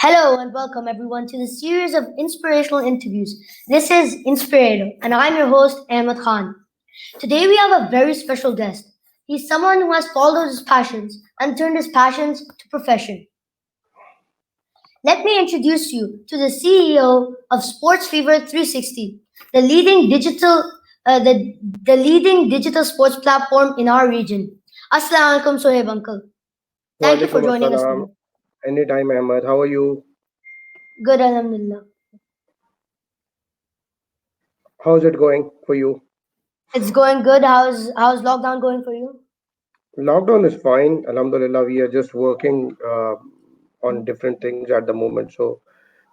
Hello and welcome everyone to the series of inspirational interviews. This is Inspirator and I'm your host Ahmed Khan. Today we have a very special guest. He's someone who has followed his passions and turned his passions to profession. Let me introduce you to the CEO of Sports Fever 360, the leading digital the leading digital sports platform in our region. Assalamu alaikum Sohaib uncle. Thank you for Walaikum joining us assalam. today. Anytime, Ahmed. How are you? Good alhamdulillah. How's it going for you? It's going good. How's lockdown going for you? Lockdown is fine. Alhamdulillah, we are just working on different things at the moment. So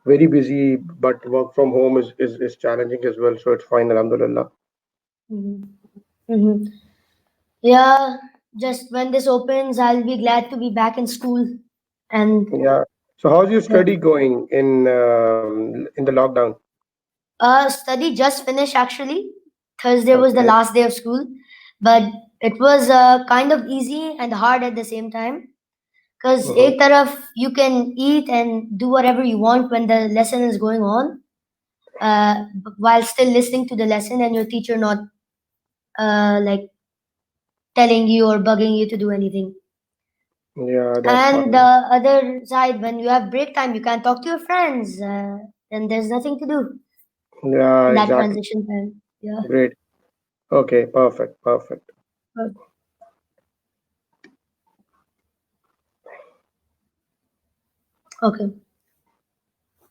very busy, but work from home is challenging as well. So it's fine. Alhamdulillah. Hmm. Hmm. Yeah, just when this opens, I'll be glad to be back in school. And Yeah. So how's your yeah. study going in the lockdown? Study just finished actually. Thursday was the Okay. last day of school, but it was kind of easy and hard at the same time. Because Mm-hmm. एक तरफ you can eat and do whatever you want when the lesson is going on, while still listening to the lesson and your teacher not like telling you or bugging you to do anything. Yeah, that's And the fine. other side, when you have break time, you can talk to your friends, and there's nothing to do Yeah, in that exactly. transition time. Yeah. Great. Okay, perfect, perfect. But- Okay.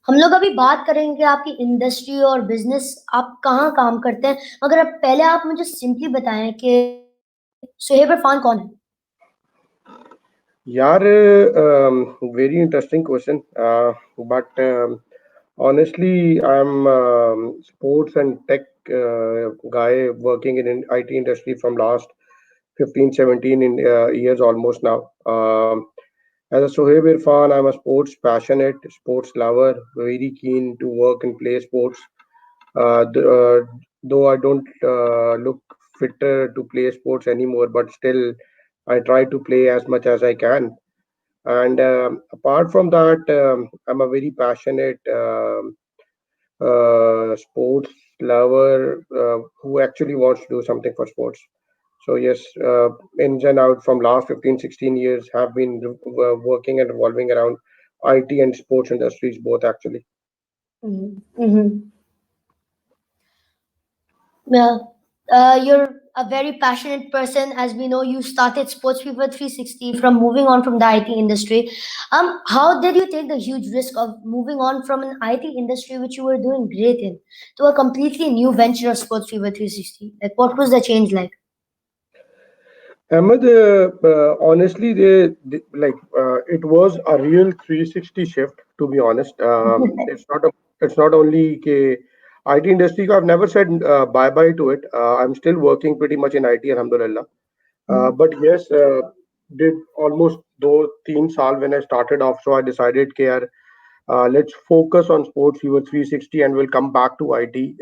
हम लोग अभी बात करेंगे कि आपकी industry और business आप कहाँ काम करते हैं मगर अब पहले आप मुझे सिंपली बताएं कि सुहेब इरफान कौन है Yeah, very interesting question. But honestly, I'm sports and tech guy working in IT industry from last 15, 17 years almost now. As a Sohaib Irfan, I'm a sports passionate, sports lover, very keen to work and play sports. Though I don't look fitter to play sports anymore, but still I try to play as much as I can. And apart from that, I'm a very passionate sports lover who actually wants to do something for sports. So yes, ins and out from last 15, 16 years have been working and revolving around IT and sports industries both actually. Mm-hmm. Yeah. You're a very passionate person. As we know, you started Sports Fever 360 from moving on from the IT industry. How did you take the huge risk of moving on from an IT industry, which you were doing great in, to a completely new venture of Sports Fever 360? Like, what was the change like? Ahmed, honestly, it was a real 360 shift. To be honest, it's not only ke IT industry. I've never said bye bye to it. I'm still working pretty much in IT, alhamdulillah. But yes, did almost those 3 saal when I started off. So I decided, let's focus on sports fever 360 and we'll come back to IT,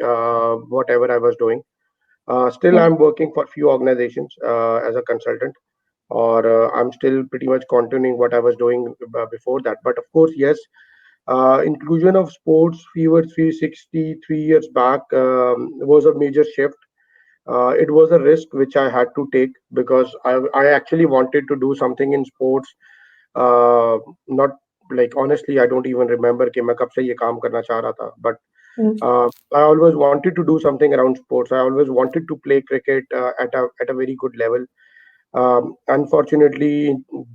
whatever I was doing. Still, Yeah. I'm working for few organizations as a consultant, or I'm still pretty much continuing what I was doing before that. But of course, yes, inclusion of sports fever 360 3 years back was a major shift. It was a risk which I had to take because I actually wanted to do something in sports. Not like honestly, I don't even remember कि मैं कब से ये काम करना चाह रहा था. But Mm. I always wanted to do something around sports. I always wanted to play cricket at a very good level. Unfortunately,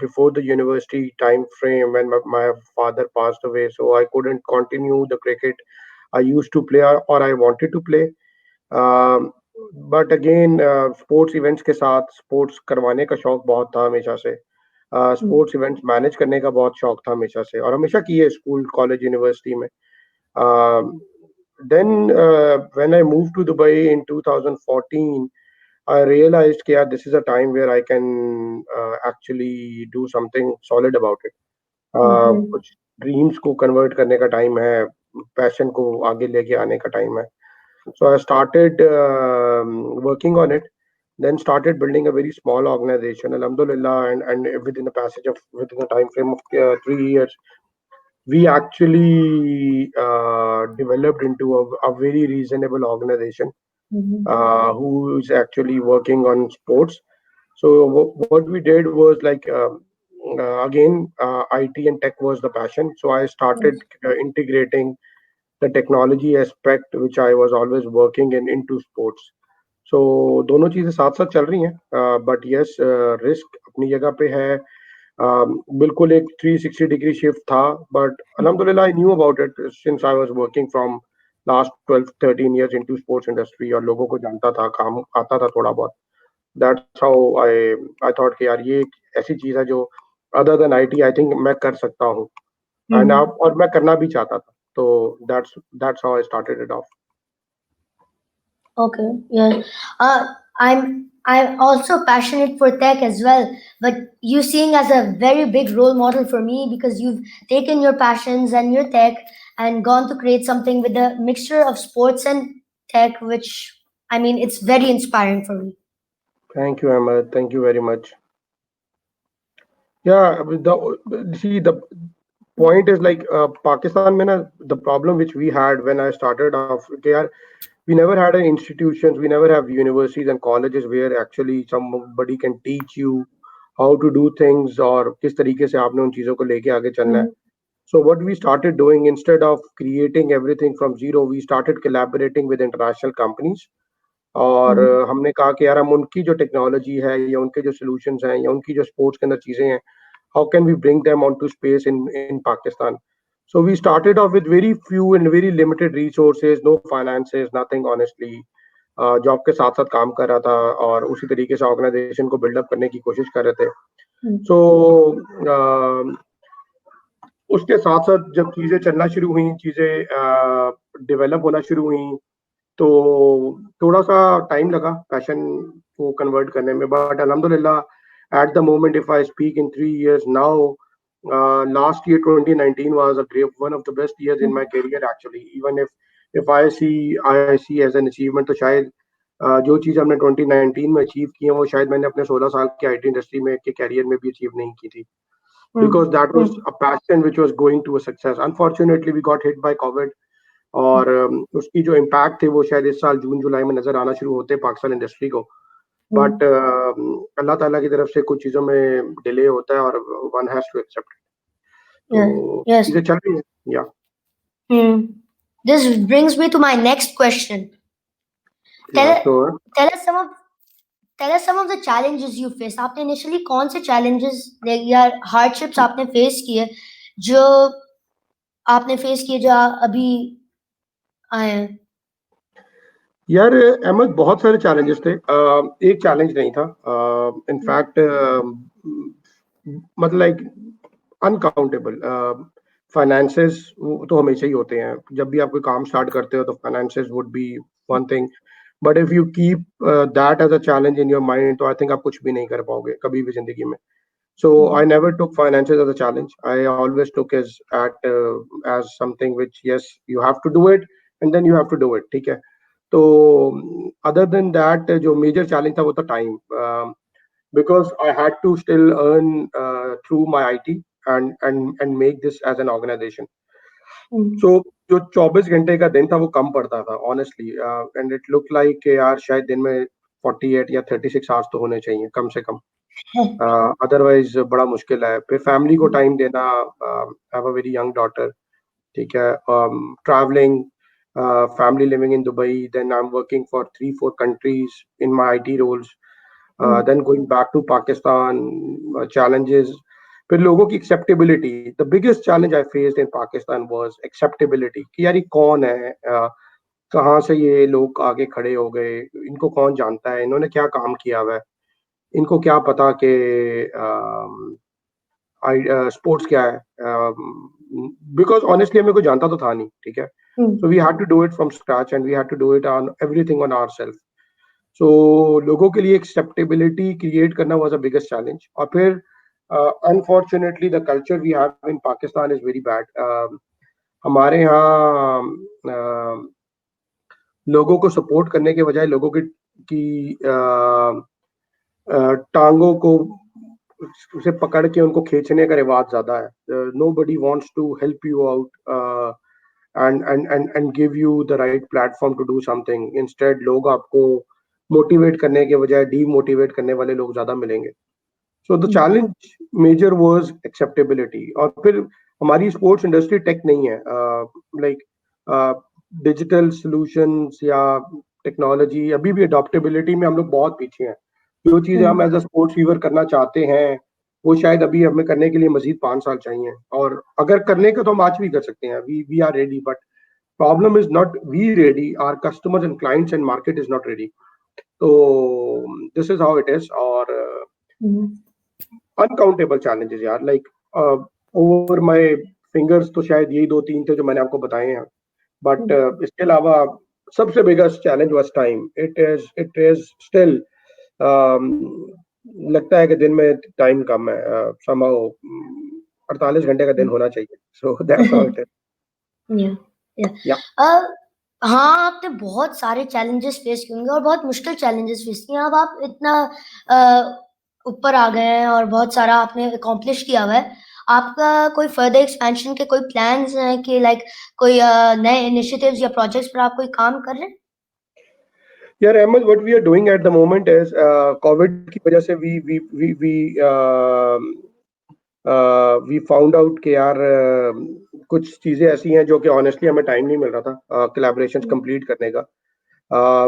before the university time frame when my father passed away, so I couldn't continue the cricket I used to play or I wanted to play. But again sports events के साथ sports करवाने का शौक बहुत था हमेशा से Mm. Sports events manage करने का बहुत शौक था हमेशा से और हमेशा किए स्कूल कॉलेज यूनिवर्सिटी में then when I moved to Dubai in 2014, I realized that this is a time where I can actually do something solid about it. Mhm. कुछ ड्रीम्स को कन्वर्ट करने का टाइम है पैशन को आगे लेके आने का टाइम है so I started working on it, then started building a very small organization, alhamdulillah, and within the time frame of 3 years, we actually developed into a very reasonable organization Mhm. who is actually working on sports. So what we did was like again IT and tech was the passion. So I started Yes. integrating the technology aspect which I was always working in into sports. So दोनों चीजें साथ साथ चल रही हैं but yes risk अपनी जगह पे है बिल्कुल एक 360 डिग्री शिफ्ट था बट अल्हम्दुलिल्लाह I knew about it since I was working from last 12-13 years into sports industry और लोगों को जानता था काम आता था थोड़ा बहुत दैट्स हाउ आई थॉट कि यार ये एक ऐसी चीज है जो other than IT I think मैं कर सकता हूँ एंड Mhm. आप और मैं करना भी चाहता था तो that's how I started it of Okay, yes. I'm also passionate for tech as well, but you seeing as a very big role model for me because you've taken your passions and your tech and gone to create something with a mixture of sports and tech, which I mean it's very inspiring for me. Thank you Ahmad thank you very much Yeah, see the point is like Pakistan mein na, the problem which we had when I started off, okay, yaar, we never had an institutions, we never have universities and colleges where actually somebody can teach you how to do things और किस तरीके से आपने उन चीजों को लेके आगे चलना है. Mhm. So what we started doing instead of creating everything from zero, we started collaborating with international companies. और Mhm. हमने कहा कि यार हम उनकी जो टेक्नोलॉजी है या उनके जो सॉल्यूशंस हैं या उनकी जो स्पोर्ट्स के अंदर चीजें हैं how can we bring them onto space in Pakistan? So we started off with very few and very limited resources, no finances, nothing honestly. Job के साथ साथ काम कर रहा था और उसी तरीके से ऑर्गेनाइजेशन को बिल्डअप करने की कोशिश कर रहे थे Mhm. सो उसके साथ साथ जब चीजें चलना शुरू हुई चीजें डेवलप होना शुरू हुई तो थोड़ा सा टाइम लगा पैशन को कन्वर्ट करने में बट अल्हम्दुलिल्लाह eight the moment if I speak in 3 years now last year 2019 was a great one of the best years in my career actually even if I see as an achievement तो शायद जो चीज हमने 2019 में achieve की है वो शायद मैंने अपने 16 साल के आईटी इंडस्ट्री में के कैरियर में भी अचीव नहीं की थी because Mhm. that was a passion which was going to a success unfortunately we got hit by covid और उसकी जो इम्पैक्ट थे वो शायद इस साल जून जुलाई में नजर आना शुरू होते हैं पाकिस्तान इंडस्ट्री को बट Mhm. अल्लाह ताला की तरफ से कुछ चीज़ों में डिले होता है और वन हैज टू एक्सेप्ट तो Yeah. Yes. चीज़ें चल रही हैं या Hmm. This brings me to my next question. या Tell sure tell us some of tell us some of the challenges you faced. आपने initially कौन से challenges या hardships आपने face किए जो आपने face किए जो अभी आए हैं? यार अहमद बहुत सारे चैलेंजेस थे एक चैलेंज नहीं था इनफैक्ट मतलब लाइक अनकाउंटेबल फाइनेंसेस तो हमेशा ही होते हैं जब भी आप कोई काम स्टार्ट करते हो तो finances would be one thing but if you keep that as a challenge in your mind तो आई थिंक आप कुछ भी नहीं कर पाओगे कभी भी जिंदगी में so I never took finances as a challenge. I always took as something which yes you have to do it and then you have to do it. ठीक है तो other than that जो major challenge था वो था time because I had to still earn through my IT and make this as an organization. Hmm, So जो 24 घंटे का दिन था वो कम पड़ता था honestly and it looked like यार शायद दिन में 48 या 36 आवर्स तो होने चाहिए कम से कम है, अदरवाइज बड़ा मुश्किल है फिर फैमिली को टाइम देना have a very young daughter ठीक है travelling family living in Dubai then I am working for 3-4 countries in my IT roles hmm, then going back to Pakistan, challenges. फिर लोगों की acceptability. The biggest challenge I faced in Pakistan was acceptability. कि यार ये कौन है? कहाँ से ये लोग आगे खड़े हो गए? इनको कौन जानता है? इन्होंने क्या काम किया हुआ है? इनको क्या पता कि स्पोर्ट्स क्या है? बिकॉज ऑनेस्टली हमें कोई जानता तो था नहीं, ठीक है? हम्म, So we had to do it from scratch and we had to do it on everything on ourselves. सो लोगों के लिए एक्सेप्टेबिलिटी क्रिएट करना वाज अ बिगेस्ट चैलेंज और फिर unfortunately the culture we have in Pakistan is very bad हमारे यहाँ लोगों को सपोर्ट करने के बजाय लोगों की टांगों को उसे पकड़ के उनको खींचने का रिवाज ज्यादा है. Nobody wants to help you out and give you the right platform to do something. Instead लोग आपको मोटिवेट करने के बजाय डीमोटिवेट करने वाले लोग ज्यादा मिलेंगे. So the challenge major was acceptability. और फिर हमारी स्पोर्ट्स इंडस्ट्री टेक नहीं है. लाइक डिजिटल सॉल्यूशंस या टेक्नोलॉजी अभी भी अडॉप्टेबिलिटी में हम लोग बहुत पीछे हैं. जो चीजें हम एज अ स्पोर्ट्स व्यूअर करना चाहते हैं वो शायद अभी हमें करने के लिए मजीद 5 साल चाहिए. और अगर करने का तो हम आज भी कर सकते हैं. We are ready, but problem is not we ready, our customers and clients and market is not ready. तो this is how it is. और अनकाउंटेबल चैलेंजेस यार, लाइक ओवर माय फिंगर्स तो शायद यही 2-3 थे जो मैंने आपको बताए हैं. बट इसके अलावा सबसे biggest challenge was time. It is still लगता है कि दिन में टाइम कम है. समहाउ 48 घंटे का दिन होना चाहिए. सो दैट्स हाउ इट इज. या या हाँ, आपने बहुत सारे चैलेंजेस फेस किए होंगे और बहुत मुश्किल चैलेंजेस फेस किए हैं. अब आप इतना ऊपर आ गए हैं और बहुत सारा आपने अकॉम्प्लिश किया हुआ है. आपका कोई फर्दर एक्सपेंशन के कोई प्लान्स हैं कि लाइक कोई नए इनिशिएटिव्स या प्रोजेक्ट्स पर आप कोई काम कर रहे हैं? यार Ahmad, what we are doing at the moment is COVID की वजह से वी फाउंड आउट कि यार कुछ चीजें ऐसी हैं जो कि ऑनेस्टली हमें टाइम नहीं मिल रहा था कोलैबोरेशंस कंप्लीट करने का.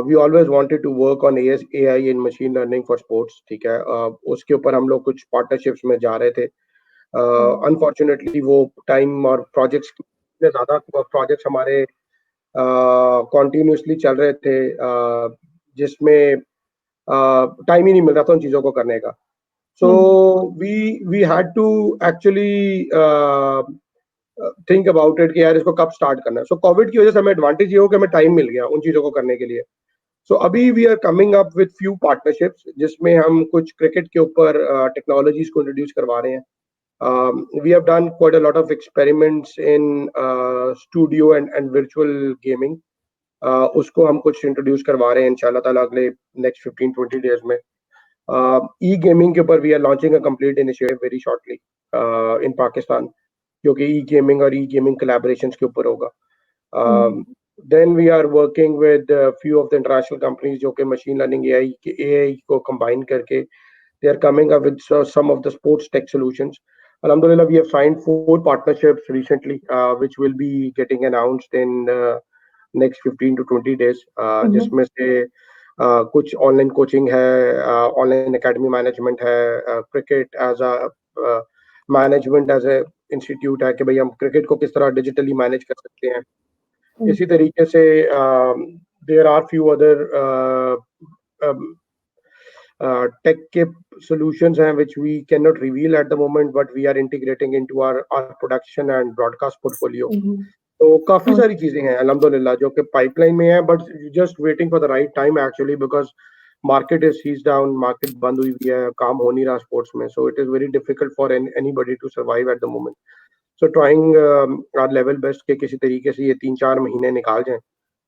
We always wanted to work on AI in machine learning for sports. ठीक है. उसके ऊपर हम लोग कुछ पार्टनरशिप्स में जा रहे थे. अनफॉर्चुनेटली वो टाइम और प्रोजेक्ट्स इतने ज्यादा प्रोजेक्ट्स हमारे कॉन्टिन्यूसली चल रहे थे जिसमें टाइम ही नहीं मिल रहा था उन चीजों को करने का. So we had to actually think about it कि यार इसको कब स्टार्ट करना है. सो कोविड की वजह से हमें एडवांटेज ये हो कि हमें टाइम मिल गया उन चीजों को करने के लिए. सो अभी we are coming up with few partnerships जिसमें हम कुछ क्रिकेट के ऊपर टेक्नोलॉजीज को इंट्रोड्यूस करवा रहे हैं. We have done quite a lot of experiments in studio and virtual gaming. उसको हम कुछ इंट्रोड्यूस करवा रहे हैं इंशाल्लाह ताला अगले नेक्स्ट 15-20 डेज में. ई-गेमिंग के ऊपर we are launching a complete initiative very shortly in Pakistan, क्योंकि ई-गेमिंग और ई-गेमिंग कोलैबोरेशंस के ऊपर होगा. Then we are working with few of the international companies जो कि मशीन लर्निंग एआई को कंबाइन करके they are coming up with some of the sports tech solutions. Alhamdulillah, we have signed 4 partnerships recently, which will be getting announced in next 15 to 20 days. जिसमें से कुछ online coaching है, online academy management है, cricket as a management as a institute है कि भाई हम cricket को किस तरह डिजिटली मैनेज कर सकते हैं. इसी तरीके से there are few other tech के solutions हैं which we cannot reveal at the moment, but we are integrating into our production and broadcast portfolio. तो काफी सारी चीजें हैं अल्हम्दुलिल्लाह जो कि पाइपलाइन में है, but just waiting for the right time actually, because market is seized down, market बंद हुई हुई है, काम हो नहीं रहा स्पोर्ट्स में. So it is very difficult for anybody to survive at the moment. So trying our level best के किसी तरीके से ये 3-4 महीने निकाल जाएं.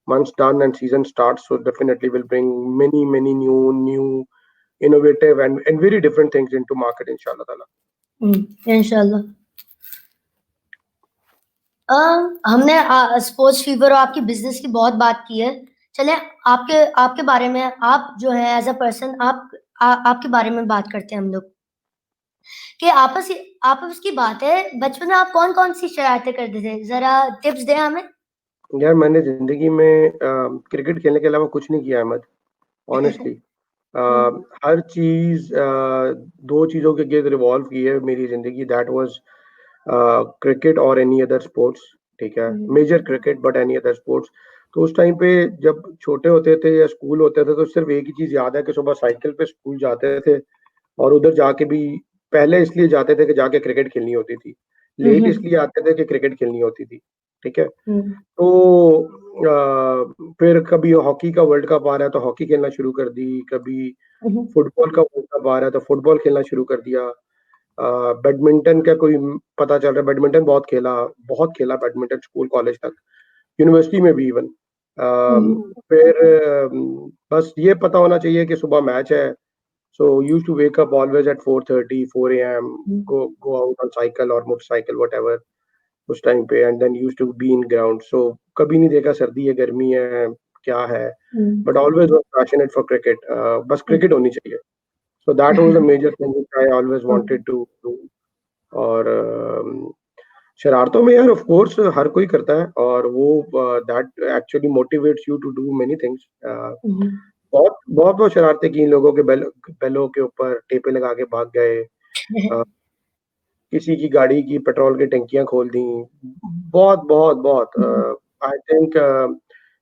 Once done and season starts, so definitely will bring many new innovative and very different things into market inshallah taala. इंशाल्लाह. हमने स्पोर्ट्स फीवर और आपकी बिजनेस की बहुत बात की है. चले आपके आपके बारे में, आप जो है एज अ पर्सन, आपके बारे में बात करते हैं हम लोग कि आपस की बात है. बचपन में आप कौन कौन सी शरारतें करते थे, जरा टिप्स दें हमें. यार मैंने जिंदगी में क्रिकेट खेलने के अलावा कुछ नहीं किया अहमद, ऑनेस्टली. हर चीज 2 चीजों के गिर्द रिवॉल्व की है मेरी जिंदगी. दैट वाज क्रिकेट और एनी अदर स्पोर्ट्स. ठीक है. Major cricket but any other sports. तो उस टाइम पे जब छोटे होते थे या स्कूल होते थे तो सिर्फ एक ही चीज याद है कि सुबह साइकिल पे स्कूल जाते थे और उधर जाके भी पहले इसलिए जाते थे कि जाके क्रिकेट खेलनी होती थी, लेट इसलिए आते थे कि क्रिकेट खेलनी होती थी. ठीक है. तो फिर कभी हॉकी का वर्ल्ड कप आ रहा है तो हॉकी खेलना शुरू कर दी, कभी फुटबॉल का वर्ल्ड कप आ रहा है तो फुटबॉल खेलना शुरू कर दिया. बैडमिंटन का कोई पता चल रहा है, बैडमिंटन बहुत खेला बैडमिंटन स्कूल कॉलेज तक, यूनिवर्सिटी में भी इवन. फिर बस ये पता होना चाहिए कि सुबह मैच है, So used to wake up always at 4:30, 4 a.m. Mm, Go out on cycle or motorcycle, whatever उस टाइम पे, and then used to be in ground. So कभी नहीं देखा सर्दी है गर्मी है क्या है, mm, but always was passionate for cricket. बस mm. cricket होनी चाहिए. So that was a major thing which I always Okay. wanted to do. और शरारतों में यार ऑफ कोर्स हर कोई करता है, और वो that actually motivates you to do many things. Mhm. बहुत बहुत बहुत शरारतें की इन लोगों के बैलों के ऊपर टेपे लगा के भाग गए. अ, किसी की गाड़ी की पेट्रोल की टंकियां खोल दी. बहुत बहुत बहुत I think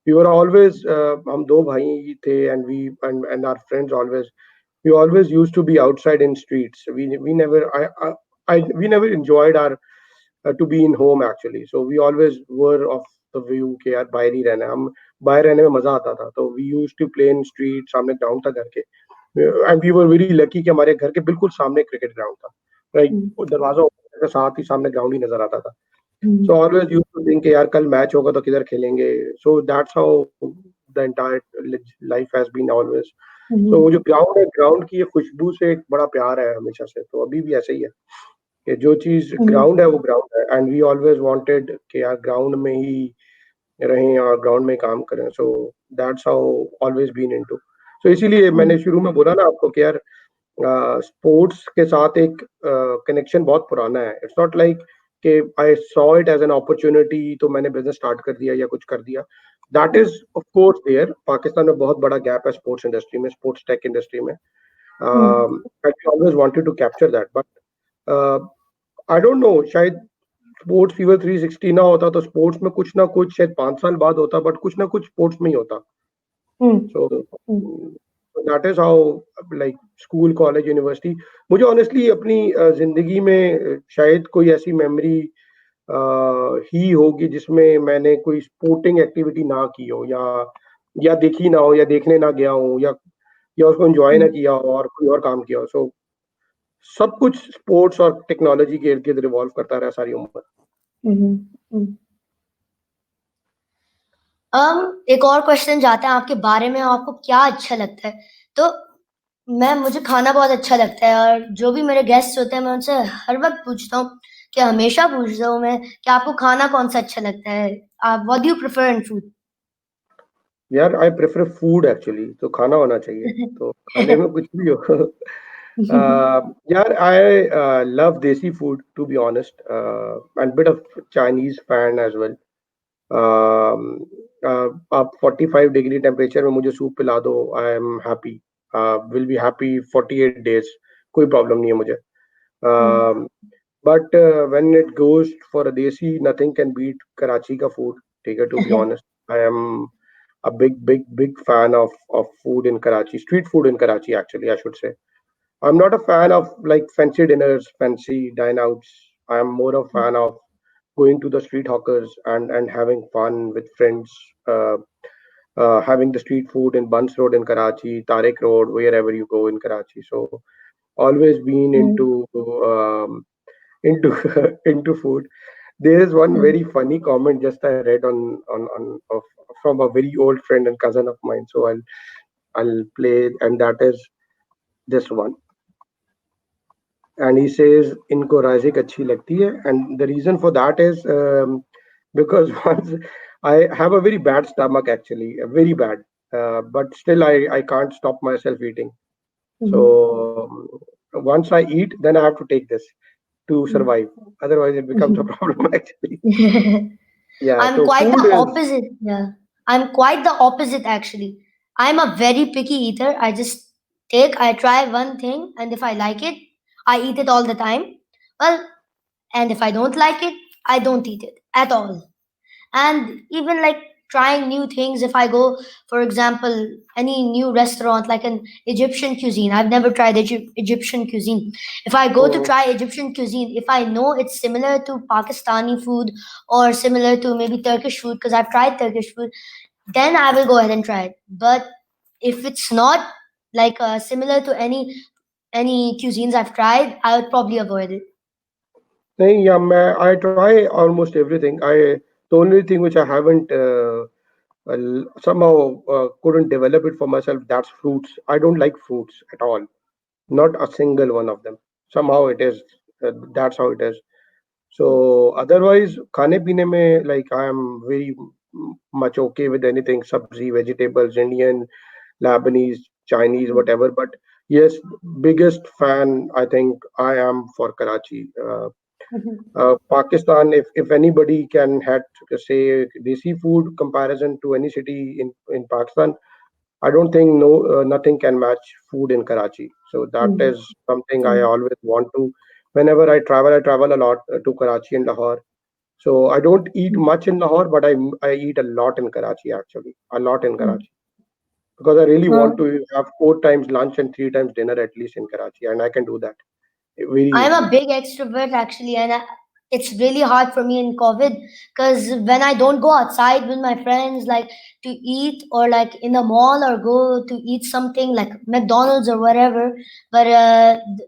we were always, हम दो भाई थे, and we and our friends always, we always used to be outside in streets. We never I we never enjoyed our to be in home actually. So we always were of the view कि यार बाहर ही रहना है. हम बाहर रहने में मजा आता था. तो we used to play in street. सामने ग्राउंड था घर के, and we were very lucky कि हमारे घर के बिल्कुल सामने क्रिकेट ग्राउंड था. Like Mm, वो दरवाजा open के साथ ही सामने ग्राउंड ही नजर आता था. So mm, always used to think कि यार कल मैच होगा तो किधर खेलेंगे. So that's how the entire life has been always. तो वो mhm, जो ग्राउंड है, ग्राउंड की ये खुशबू से एक बड़ा प्यार है हमेशा से, तो अभी भी ऐसे ही है कि जो चीज mhm, ग्राउंड है वो ग्राउंड है, एंड वी ऑलवेज वांटेड कि यार ग्राउंड में ही रहें और ग्राउंड में ही काम करें. So that's how always been into. So इसीलिए मैंने mm, शुरू में बोला ना आपको कि यार स्पोर्ट्स के साथ एक कनेक्शन बहुत पुराना है. इट्स नॉट लाइक कि I saw it as an opportunity तो मैंने बिजनेस स्टार्ट कर दिया या कुछ कर दिया. That is of course there. Pakistan में बहुत बड़ा गैप है स्पोर्ट्स इंडस्ट्री में, स्पोर्ट्स टेक इंडस्ट्री में. mm, I always wanted to capture that, but uh, I don't know, शायद स्पोर्ट्स फीवर 360 ना होता तो स्पोर्ट्स में कुछ ना कुछ शायद 5 साल बाद होता, बट कुछ ना कुछ स्पोर्ट्स में ही होता. mm, so mm, that is how, like school college university. मुझे ऑनेस्टली अपनी जिंदगी में शायद कोई ऐसी मेमोरी ही होगी जिसमें मैंने कोई स्पोर्टिंग एक्टिविटी ना की हो, या देखी ना हो, या देखने ना गया हूँ, या उसको एंजॉय ना mm, किया हो और कोई और काम किया हो. सो सब कुछ स्पोर्ट्स और टेक्नोलॉजी के इर्द-गिर्द रिवॉल्व करता रहा सारी उम्र. mhm, mm. एक और क्वेश्चन जाता है आपके बारे में, आपको क्या अच्छा लगता है? तो मुझे खाना बहुत अच्छा लगता है, और जो भी मेरे गेस्ट होते हैं मैं उनसे हर वक़्त पूछता हूँ, कि हमेशा पूछता हूँ मैं कि आपको खाना कौन-सा अच्छा लगता है? What do you prefer in food? यार आई प्रेफर फूड एक्चुअली, तो खाना होना चाहिए, तो खाने में कुछ भी हो. यार I love desi food to be honest, and bit of Chinese fan as well. आप 45 डिग्री टेम्परेचर में मुझे सूप पिला दो, I am happy. Will be happy 48 days, कोई प्रॉब्लम नहीं है मुझे. Hmm, but when it goes for a desi, nothing can beat Karachi का food. ठीक है, to be honest, I am a big fan of food in Karachi, street food in Karachi actually, I should say. I'm not a fan of like fancy dinners, fancy dine outs. I am more a fan of going to the street hawkers and having fun with friends. Uh, Having the street food in Buns Road in Karachi, Tariq Road, wherever you go in Karachi. So always been hmm, into into food. There is one hmm, very funny comment just I read on of, from a very old friend and cousin of mine. So I'll play, and that is this one. And he says, "इनको राइज़िक अच्छी लगती है," and the reason for that is because once I have a very bad stomach actually, very bad, but still I can't stop myself eating. So hmm, once I eat, then I have to take this to hmm, survive. Otherwise, it becomes a hmm. problem actually. Yeah. I'm So quite food the is, opposite. Yeah. I'm quite the opposite actually. I'm a very picky eater. I try one thing, and if I like it, I eat it all the time. Well, and if I don't like it, I don't eat it at all. And even like trying new things, if I go, for example, any new restaurant like an Egyptian cuisine, I've never tried Egyptian cuisine. If I go to mm, try Egyptian cuisine, if I know it's similar to Pakistani food or similar to maybe Turkish food, because I've tried Turkish food, then I will go ahead and try it. But if it's not like similar to any cuisines I've tried, I would probably avoid it. nahin, yeah, I try almost everything. The only thing which I haven't somehow couldn't develop it for myself, that's fruits. I don't like fruits at all. not a single one of them. Somehow it is, that's how it is. So otherwise, खाने पीने में, like I am very much okay with anything, sabzi, vegetables, Indian, Lebanese, Chinese, whatever. But yes, biggest fan I think I am for Karachi. Pakistan, if anybody can had to say desi food comparison to any city in Pakistan, I don't think nothing can match food in Karachi. So that is something I always want to. Whenever I travel a lot to Karachi and Lahore. So I don't eat much in Lahore, but I eat a lot in Karachi actually, a lot in Karachi, because I really want to have 4 times lunch and 3 times dinner at least in Karachi, and I can do that very I'm a easily. big extrovert actually, and it's really hard for me in COVID because when I don't go outside with my friends, like to eat or like in the mall or go to eat something like McDonald's or whatever, but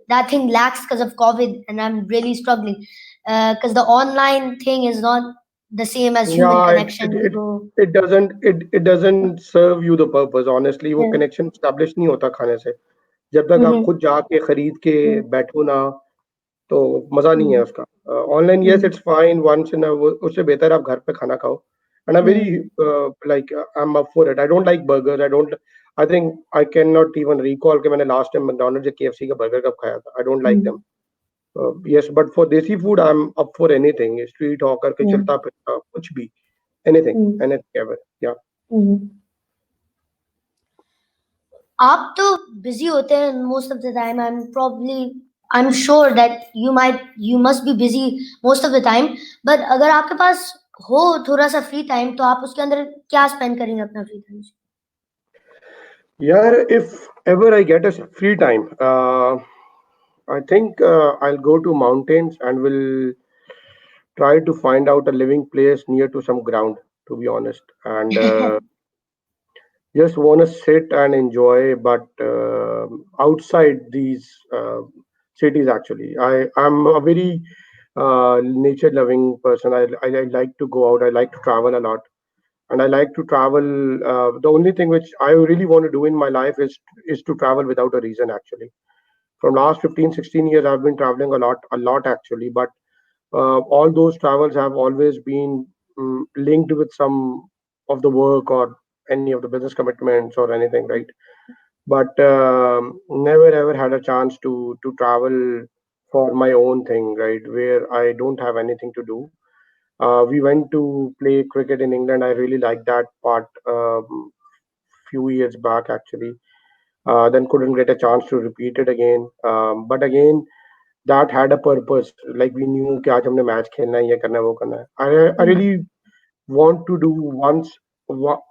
that thing lacks because of COVID, and I'm really struggling because the online thing is not the same as human Yeah, connection. You go, it doesn't serve you the purpose. Honestly, वो yeah. connection establish नहीं होता खाने से. जब तक आप Mm-hmm. खुद जाके खरीद के Mm-hmm. बैठो ना, तो मजा नहीं है उसका. Online, yes, Mm-hmm. it's fine once in a, उससे बेहतर आप घर पे खाना खाओ. And I'm very like I'm up for it. I don't like burgers. I think I cannot even recall कि मैंने last time McDonald's या KFC का burger कब खाया था. I don't like them. Yes, but for desi food, I'm up for anything. Street hawker के Mm-hmm. चलता फिरता कुछ भी, anything ever. Yeah. Mm-hmm. आप तो बिजी होते हैं most of the time. I am sure that you must be busy most of the time. But अगर आपके पास हो थोड़ा सा फ्री टाइम तो आप उसके अंदर क्या स्पेंड करेंगे अपना free time? Yeah, if ever I get a free time, I think I'll go to mountains and will try to find out a living place near to some ground, to be honest, and just want to sit and enjoy, but outside these cities, actually, I'm a very nature loving person. I like to go out. I like to travel a lot, and I like to travel. The only thing which I really want to do in my life is to travel without a reason. Actually, from last 15, 16 years, I've been traveling a lot actually. But all those travels have always been linked with some of the work or any of the business commitments or anything, right? But never ever had a chance to travel for my own thing, right, where I don't have anything to do. We went to play cricket in England. I really liked that part. Few years back actually, then couldn't get a chance to repeat it again. But again, that had a purpose. Like we knew कि आज हमने match खेलना है, ये करना है, वो करना है. I really want to do once, wa-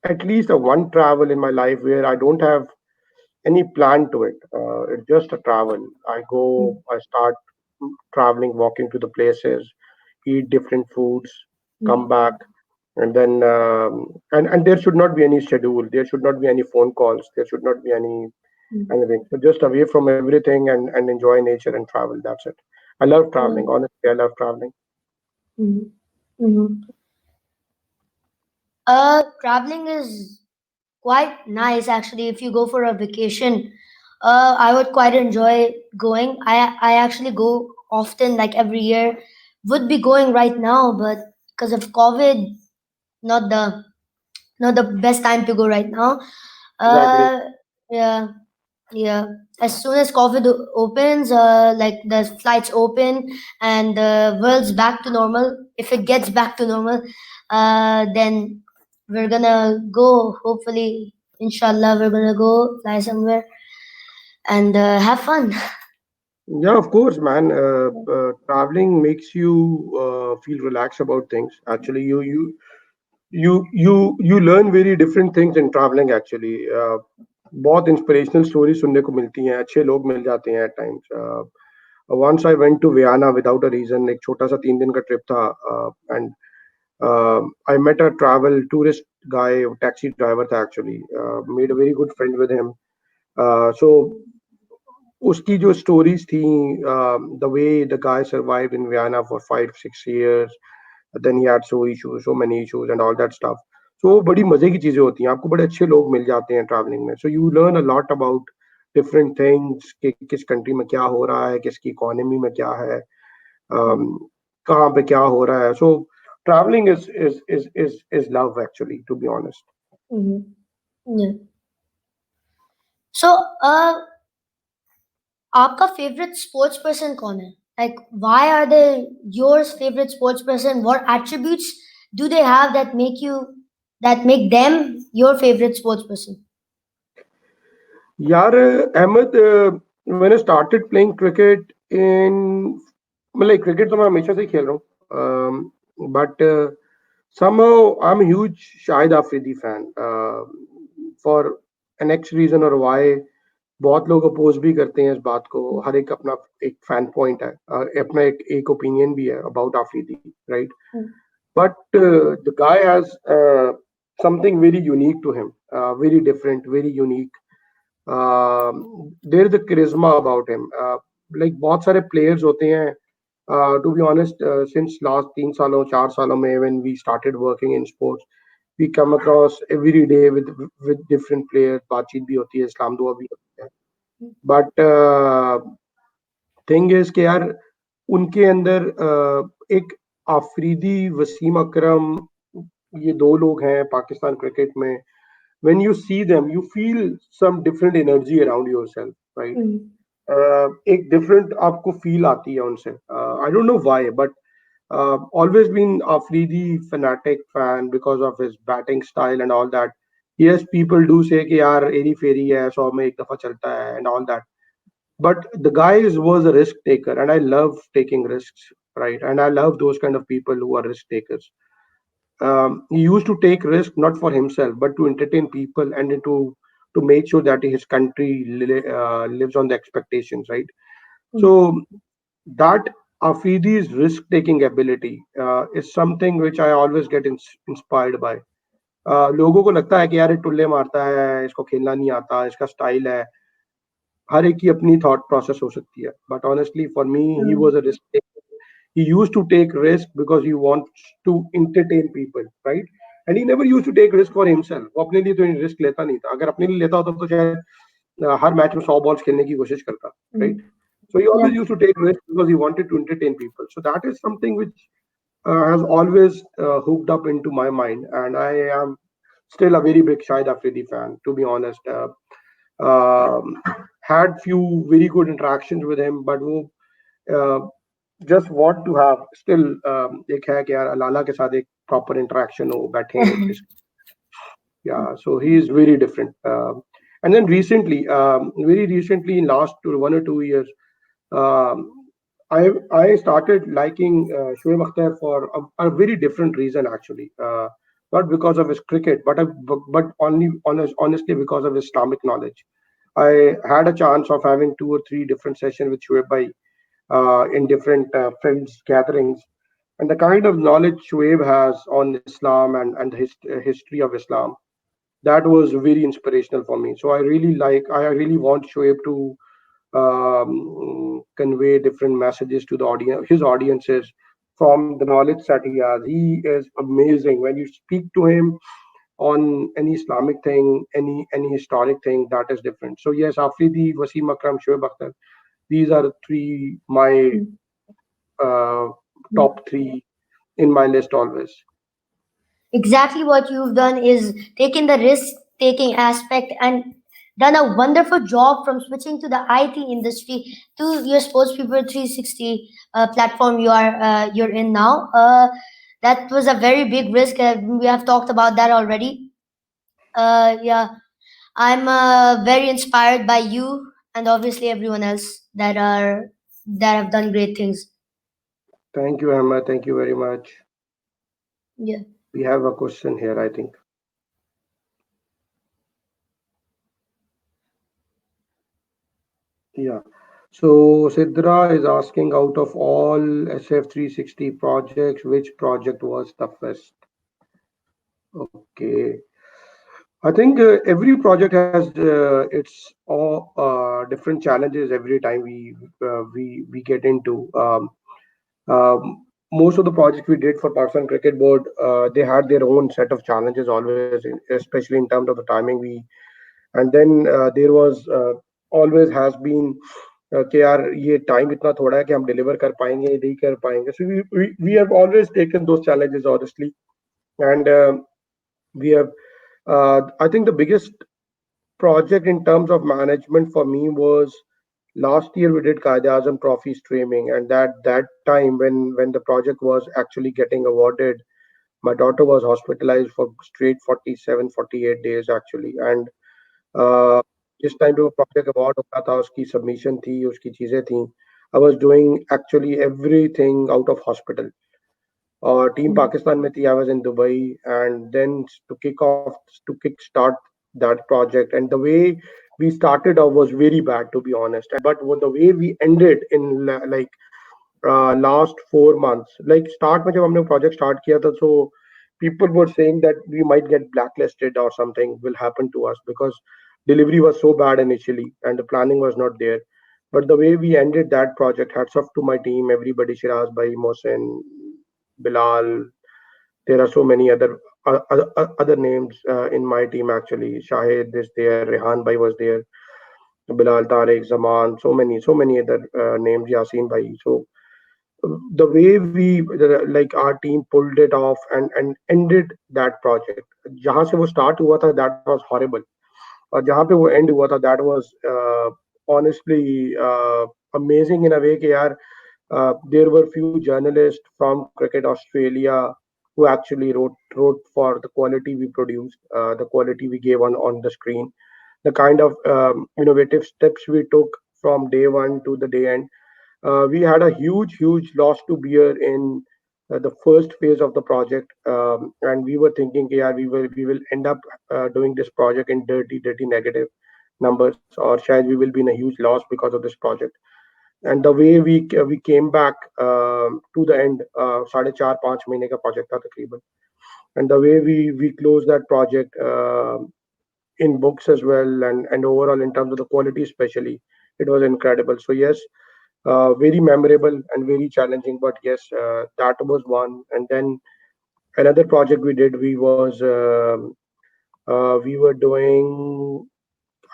at least a one travel in my life where I don't have any plan to it. It's just a travel. I go, I start traveling, walking to the places, eat different foods, come back, and then and there should not be any schedule. There should not be any phone calls. There should not be anything. So just away from everything and enjoy nature and travel. That's it. I love traveling. Honestly, I love traveling. Traveling is quite nice actually. If you go for a vacation, I would quite enjoy going. I actually go often, like every year. Would be going right now, but because of COVID, not the not the best time to go right now. Exactly. Uh, yeah, yeah. As soon as COVID opens, like the flights open and the world's back to normal. If it gets back to normal, then we're gonna go. Hopefully, inshallah, we're gonna go fly somewhere and have fun. Yeah, of course, man. Traveling makes you feel relaxed about things. Actually, you learn very different things in traveling. Actually, बहुत inspirational stories सुनने को मिलती हैं. अच्छे लोग मिल जाते हैं at times. Once I went to Vienna without a reason. एक छोटा सा 3 दिन का trip था, and I met a travel tourist guy, taxi driver था actually. Made a very good friend with him. So उसकी जो stories थी, the way the guy survived in Vienna for 5 6 years, then he had so many issues and all that stuff. So बड़ी मजे की चीजें होती हैं. आपको बड़े अच्छे लोग मिल जाते हैं traveling में. So you learn a lot about different things कि किस country में क्या हो रहा है, किसकी economy में क्या है, um, कहाँ पे क्या हो रहा है. So traveling is love actually, to be honest. Mhm. Yeah. So, आपका favorite sports person कौन है? Like, why are they your favorite sports person? What attributes do they have that make them your favorite sports person? यार Ahmad, when I started playing cricket in, मतलब cricket तो मैं हमेशा से ही खेल रहा हूँ, but somehow I'm a huge Shahid Afridi fan, for an X reason or Y. बहुत लोग अपोज भी करते हैं इस बात को, हर एक अपना एक फैन पॉइंट है, अपना एक ओपिनियन भी है about Afridi, right? Mm. But the guy has something very unique to him, very different, very unique. There is a charisma about him. Like बहुत सारे players होते हैं. To be honest, since last 3 सालों 4 सालों में, when we started working in sports, we come across every day with different players. बातचीत भी होती है, इस्लाम दुआ भी होती है. But थिंग इज कि यार उनके अंदर एक आफरीदी, वसीम अकरम, ये दो लोग हैं पाकिस्तान क्रिकेट में. when you see them you feel some different energy around yourself, right? Mm. एक डिफरेंट आपको फील आती है उनसे. I don't know why, but always been Afridi fanatic fan because of his batting style and all that. Yes, people do say कि यार एरी फेरी है, 100 में एक दफा चलता है and all that, but the guy was a risk taker, and I love taking risks, right? And I love those kind of people who are risk takers. He used to take risk not for himself but to entertain people and to make sure that his country lives on the expectations, right? Mm. So that Afidi's risk taking ability is something which I always get inspired by. लोगों को लगता है कि यार ये टुल्ले मारता है, इसको खेलना नहीं आता, इसका स्टाइल है. हर एक की अपनी थॉट प्रोसेस हो सकती है, but honestly for me he Mm. Was a risk taker. He used to take risk because he wants to entertain people, right? And he never used to take risk for himself. वो अपने लिए तो risk लेता नहीं था. अगर अपने लिए लेता होता तो शायद हर मैच में 100 बॉल्स खेलने की कोशिश करता, right? Mm. So he Yeah. always used to take risk because he wanted to entertain people. So that is something which has always hooked up into my mind, and I am still a very big Shahid Afridi fan, to be honest. Um, had few very good interactions with him, but वो uh, just want to have still एक है कि यार लाला के साथ एक proper interaction हो, बैठे yeah. So he is very different. And then recently, very recently, in last 1 or 2 years, um, I started liking Shoaib Akhtar for a very different reason actually. Not because of his cricket, but only honestly because of his Islamic knowledge. I had a chance of having 2 or 3 different sessions with Shoaib Bhai in different friends gatherings, and the kind of knowledge Shoaib has on Islam and the history of Islam, that was very inspirational for me. So I really want Shoaib to convey different messages to the audience, his audiences, from the knowledge that he has. He is amazing. When you speak to him on any Islamic thing, any historic thing, that is different. So yes, Afridi, Wasim Akram, Shoaib Akhtar, these are three my Mm. uh, Mm. top three in my list always. Exactly what you've done is taken the risk taking aspect and done a wonderful job from switching to the IT industry to your Sports People 360 platform you're in now. That was a very big risk. We have talked about that already. Yeah, I'm very inspired by you and obviously everyone else that have done great things. Thank you, Ahmed. Thank you very much. Yeah. We have a question here, I think. Yeah. So Sidra is asking, out of all SF360 projects, which project was toughest? Okay. I think every project has its all different challenges every time we get into. Most of the projects we did for Pakistan Cricket Board, they had their own set of challenges always, especially in terms of the timing. And then there was always has been कि यार ये time इतना थोड़ा है कि हम deliver कर पाएंगे नहीं कर पाएंगे. So we have always taken those challenges honestly, and we have I think the biggest project in terms of management for me was last year we did Qaeda Azam Trophy streaming, and that time when the project was actually getting awarded, my daughter was hospitalized for straight 47 48 days actually. And uh, जिस time पे वो project award हो रहा था, उसकी submission थी, उसकी चीजें थी, I was doing actually everything out of hospital. और टीम पाकिस्तान में थी, I was in Dubai. And then to kick start that project, and the way we started off was very bad to be honest, but the way we ended in like last 4 months, like start में जब हमने project start किया था, so people were saying that we might get blacklisted or something will happen to us because delivery was so bad initially and the planning was not there. But the way we ended that project, hats off to my team, everybody, Shiraz Bhai, Mohsin, Bilal. There are so many other names in my team actually. Shahid is there, Rehan Bhai was there, Bilal, Tariq, Zaman, so many other names, Yasin Bhai. So the way like our team pulled it off and ended that project. जहाँ से वो start हुआ था, that was horrible. और जहाँ पे वो end हुआ था, that was honestly amazing in a way कि यार there were few journalists from Cricket Australia who actually wrote for the quality we produced, the quality we gave on the screen, the kind of innovative steps we took from day one to the day end. We had a huge loss to bear in the first phase of the project, and we were thinking, yeah, we will end up doing this project in dirty negative numbers, or shayad we will be in a huge loss because of this project. And the way we came back to the end, साढ़े चार पाँच महीने का project था तकरीबन, and the way we closed that project in books as well, and overall in terms of the quality especially, it was incredible. So yes, very memorable and very challenging, but yes, that was one. And then another project we did, we were doing,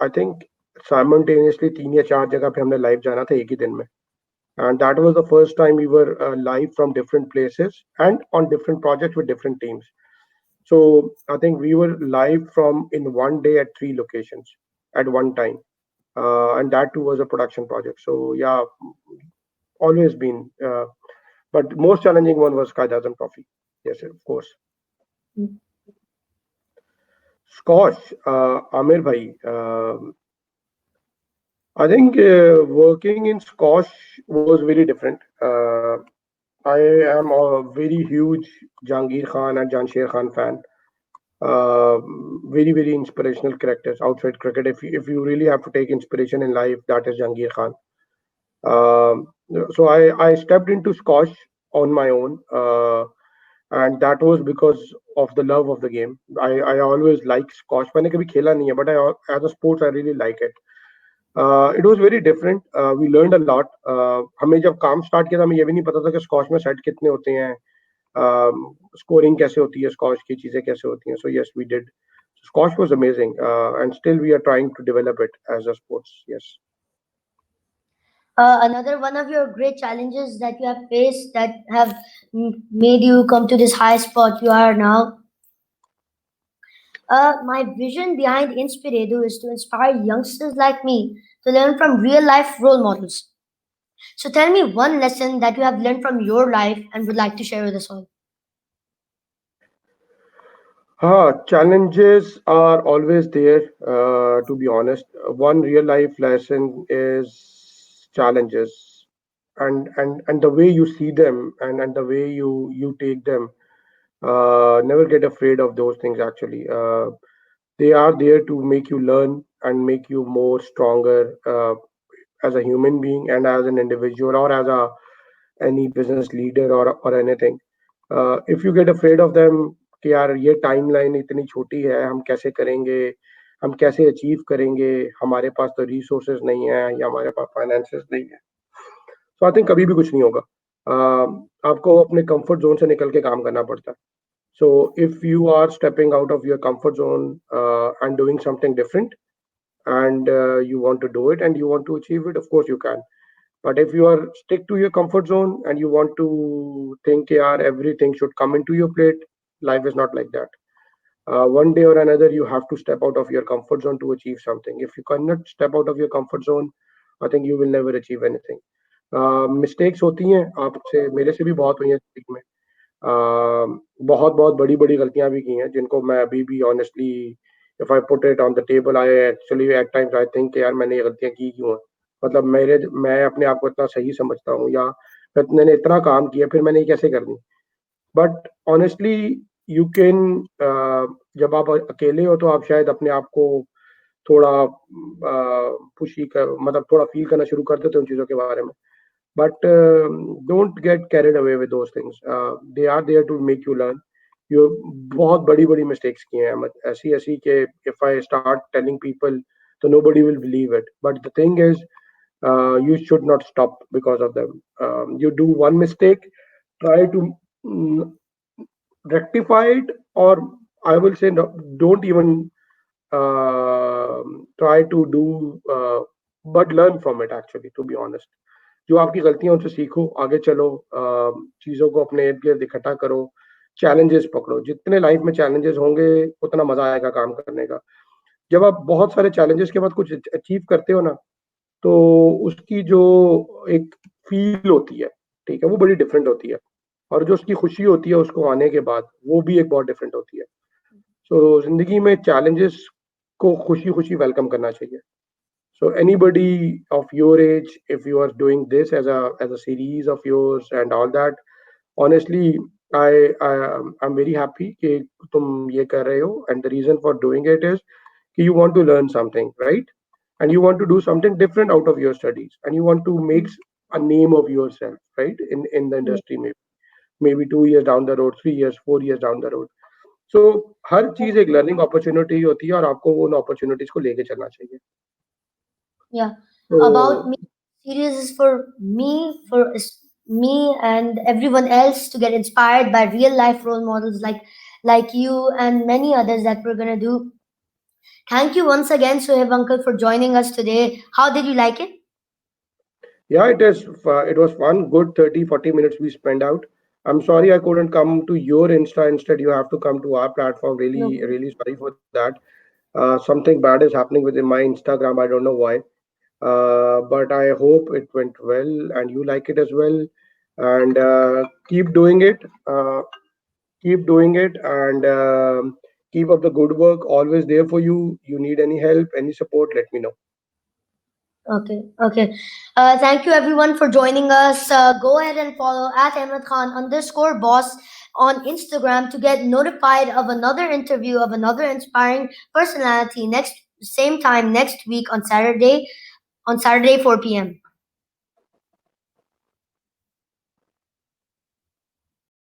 I think, simultaneously तीन या चार जगह पे हमने live जाना था एक ही दिन में. And that was the first time we were live from different places and on different projects with different teams. So I think we were live from in one day at three locations at one time, and that too was a production project. So yeah, always been. But most challenging one was Qaeda Azam Trophy. Yes, of course. Mm. Squash, Amir bhai. I think working in squash was very different. I am a very huge Jahangir Khan and Jansher Khan fan. Uh, very inspirational characters outside cricket. If you really have to take inspiration in life, that is Jahangir Khan. Um, so I stepped into squash on my own, and that was because of the love of the game. I always like squash. मैंने कभी खेला नहीं है, but as a sports I really like it. It was very different. We learned a lot. हमें जब काम start किया था, हमें ये भी नहीं पता था कि स्क्वाश में सेट कितने होते हैं, स्कोरिंग कैसे होती है, स्क्वाश की चीजें कैसे होती हैं. So yes, we did. Squash was amazing, and still we are trying to develop it as a sports. Yes. Another one of your great challenges that you have faced that have made you come to this high spot you are now. My vision behind Inspiredo is to inspire youngsters like me to learn from real life role models. So tell me one lesson that you have learned from your life and would like to share with us all. Challenges are always there. To be honest, one real life lesson is challenges, and the way you see them, and the way you take them. Never get afraid of those things. Actually, they are there to make you learn and make you more stronger as a human being and as an individual, or as a any business leader, or anything. If you get afraid of them कि यार ये timeline इतनी छोटी है, हम कैसे करेंगे, हम कैसे अचीव करेंगे, हमारे पास तो रिसोर्सेज नहीं है या हमारे पास फाइनेंसेस नहीं है, तो आई थिंक कभी भी कुछ नहीं होगा. आपको अपने कंफर्ट जोन से निकल के काम करना पड़ता है. So if you are stepping out of your comfort zone and doing something different, and you want to do it and you want to achieve it, of course you can. But if you are stick to your comfort zone and you want to think, yeah, everything should come into your plate, life is not like that. One day or another, you have to step out of your comfort zone to achieve something. If you cannot step out of your comfort zone, I think you will never achieve anything. Mistakes होती हैं आपसे, मेरे से भी बहुत हुई हैं जिंदगी में। बहुत बहुत बड़ी बड़ी गलतियां भी की हैं जिनको मैं अभी भी honestly, if I put it on the table, I actually eight times I think यार मैंने ये गलतियां की क्यों हैं। मतलब मैं अपने आप को इतना सही समझता हूँ, या मैंने इतना काम किया फिर मैंने ये कैसे कर दी। बट ऑनेस्टली यू कैन, जब आप अकेले हो तो आप शायद अपने आप को थोड़ा खुशी कर, मतलब थोड़ा फील करना शुरू कर देते हो उन चीज़ों के बारे में। But don't get carried away with those things, they are there to make you learn. ये बहुत बड़ी बड़ी मिस्टेक्स की हैं अहमद, ऐसी ऐसी कि if I start telling people तो nobody will believe it. But the thing is, you should not stop because of them. You do one mistake, try to rectify it, or I will say no, don't even try to do, but learn from it actually, to be honest. जो आपकी गलतियां उनसे सीखो, आगे चलो, चीजों को अपने इर्द गिर्द इकट्ठा करो, चैलेंजेस पकड़ो। जितने लाइफ में चैलेंजेस होंगे उतना मजा आएगा काम करने का। जब आप बहुत सारे चैलेंजेस के बाद कुछ अचीव करते हो ना, तो उसकी जो एक फील होती है, ठीक है, वो बड़ी डिफरेंट होती है। और जो उसकी खुशी होती है उसको आने के बाद, वो भी एक बहुत डिफरेंट होती है। सो जिंदगी में चैलेंजेस को खुशी खुशी वेलकम करना चाहिए। So anybody of your age, if you are doing this as a series of yours and all that, honestly, I'm very happy कि तुम ये कर रहे हो, and the reason for doing it is कि you want to learn something, right? And you want to do something different out of your studies, and you want to make a name of yourself, right? In the Yeah. industry, maybe 2 years down the road, 3 years, 4 years down the road. So हर चीज एक learning opportunity होती है और आपको वो उन opportunities को लेके चलना चाहिए। Yeah. About तो me, series is for me, me and everyone else to get inspired by real life role models like you and many others that we're gonna do. Thank you once again, Suhaib Uncle, for joining us today. How did you like it? yeah, it was fun. Good 30-40 minutes we spent out. I'm sorry I couldn't come to your Insta. Instead, you have to come to our platform. No. Really sorry for that. Something bad is happening within my Instagram. I don't know why. But I hope it went well and you like it as well. And keep doing it. Keep doing it, and keep up the good work. Always there for you. You need any help, any support, let me know. Okay, okay. Thank you everyone for joining us. Go ahead and follow at Ahmed Khan underscore boss on Instagram to get notified of another interview of another inspiring personality next same time next week on Saturday 4 p.m.